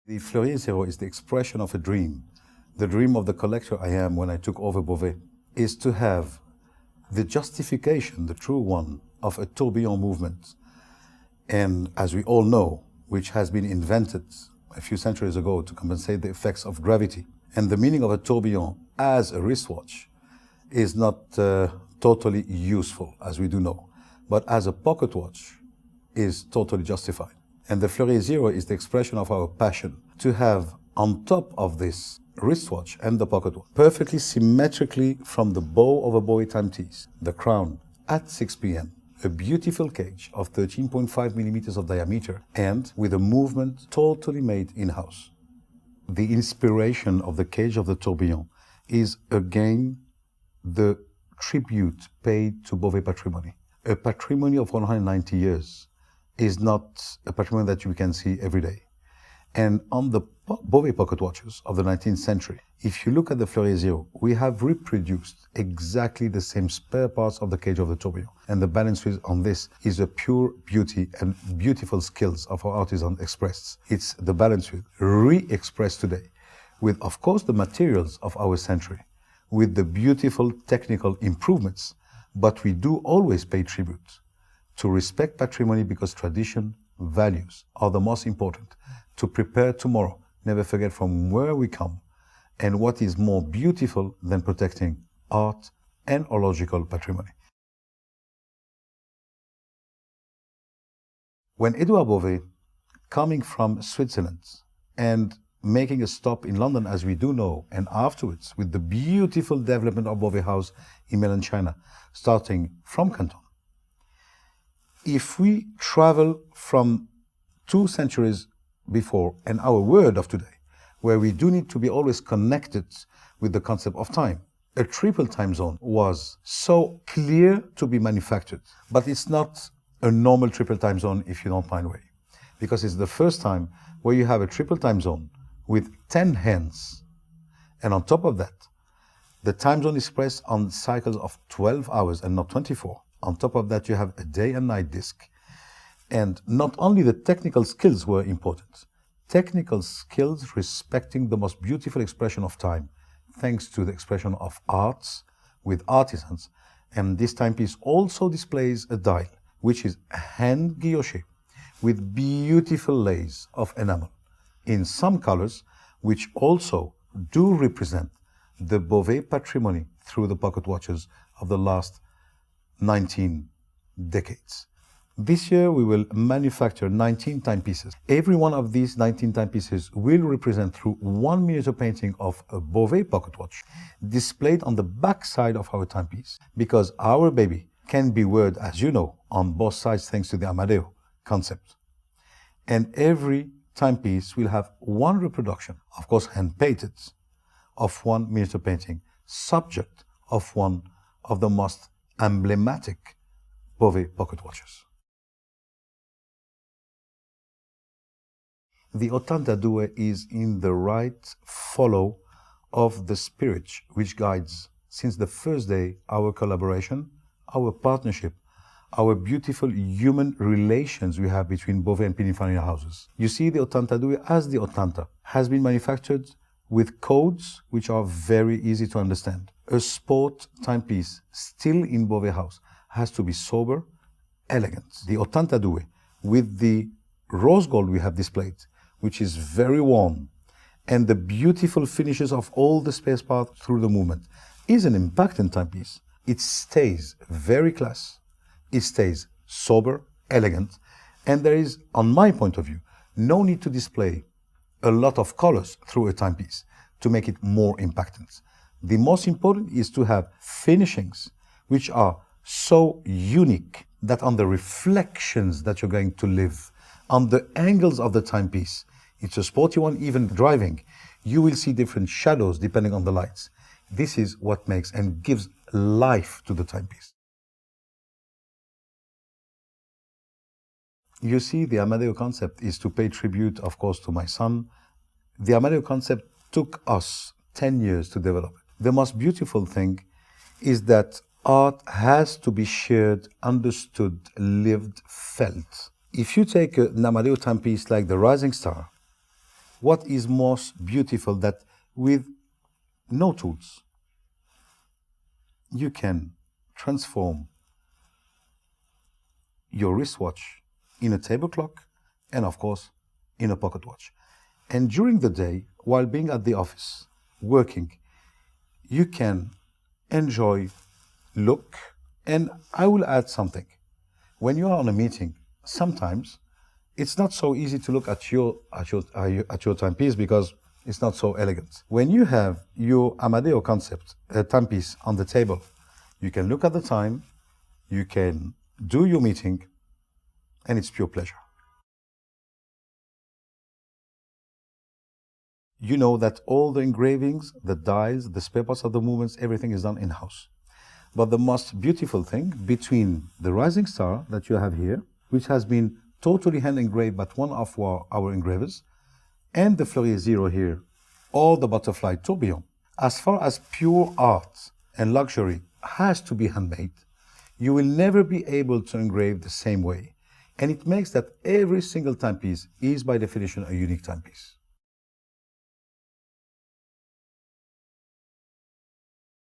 The Fleurier Zero is the expression of a dream. The dream of the collector I am when I took over Bovet is to have the justification, the true one, of a tourbillon movement. And as we all know, which has been invented a few centuries ago to compensate the effects of gravity. And the meaning of a tourbillon as a wristwatch is not totally useful, as we do know, but as a pocket watch is totally justified. And the Fleurier Zero is the expression of our passion to have on top of this wristwatch and the pocket watch, perfectly symmetrically from the bow of a Bovet timepiece, the crown, at 6 p.m., a beautiful cage of 13.5 millimeters of diameter and with a movement totally made in-house. The inspiration of the cage of the tourbillon is again the tribute paid to Bovet patrimony. A patrimony of 190 years is not a patrimony that you can see every day. And on the Bovet pocket watches of the 19th century, if you look at the Fleurier Zero, we have reproduced exactly the same spare parts of the cage of the tourbillon. And the balance wheel on this is a pure beauty and beautiful skills of our artisan expressed. It's the balance wheel re-expressed today with, of course, the materials of our century, with the beautiful technical improvements, but we do always pay tribute to respect patrimony because tradition, values are the most important. To prepare tomorrow, never forget from where we come, and what is more beautiful than protecting art and horological patrimony. When Edouard Bovet, coming from Switzerland and making a stop in London, as we do know, and afterwards with the beautiful development of Bovet House in mainland China, starting from Canton. If we travel from 2 centuries before and our world of today, where we do need to be always connected with the concept of time, a triple time zone was so clear to be manufactured, but it's not a normal triple time zone, if you don't mind way, because it's the first time where you have a triple time zone with 10 hands, and on top of that, the time zone is expressed on cycles of 12 hours and not 24. On top of that, you have a day and night disc. And not only the technical skills were important, technical skills respecting the most beautiful expression of time, thanks to the expression of arts with artisans. And this timepiece also displays a dial, which is hand guilloché with beautiful lace of enamel in some colors, which also do represent the Bovet patrimony through the pocket watches of the last 19 decades. This year we will manufacture 19 timepieces. Every one of these 19 timepieces will represent through 1 miniature painting of a Bovet pocket watch displayed on the back side of our timepiece, because our baby can be worded, as you know, on both sides thanks to the AMADEO concept. And every timepiece will have 1 reproduction, of course hand painted, of 1 miniature painting, subject of one of the most emblematic Bovet pocket watches. The Ottanta Due is in the right follow of the spirit which guides, since the first day, our collaboration, our partnership, our beautiful human relations we have between Bovet and Pininfarina houses. You see, the Ottanta Due, as the Ottanta, has been manufactured with codes which are very easy to understand. A sport timepiece, still in Bovet house, has to be sober, elegant. The Ottanta Due, with the rose gold we have displayed, which is very warm, and the beautiful finishes of all the space parts through the movement, is an impacting timepiece. It stays very class, it stays sober, elegant, and there is, on my point of view, no need to display a lot of colors through a timepiece to make it more impactant. The most important is to have finishings which are so unique that on the reflections that you're going to live, on the angles of the timepiece, it's a sporty one, even driving, you will see different shadows depending on the lights. This is what makes and gives life to the timepiece. You see, the AMADEO concept is to pay tribute, of course, to my son. The AMADEO concept took us 10 years to develop. The most beautiful thing is that art has to be shared, understood, lived, felt. If you take an AMADEO timepiece like the Rising Star, what is most beautiful, that with no tools, you can transform your wristwatch in a table clock and, of course, in a pocket watch. And during the day, while being at the office, working, you can enjoy, look, and I will add something. When you are on a meeting, sometimes it's not so easy to look at your timepiece because it's not so elegant. When you have your AMADEO concept timepiece on the table, you can look at the time, you can do your meeting, and it's pure pleasure. You know that all the engravings, the dies, the spare parts of the movements, everything is done in-house. But the most beautiful thing between the rising star that you have here, which has been totally hand engraved by one of our engravers, and the Fleurier Zero here, or the butterfly tourbillon, as far as pure art and luxury has to be handmade, you will never be able to engrave the same way. And it makes that every single timepiece is by definition a unique timepiece.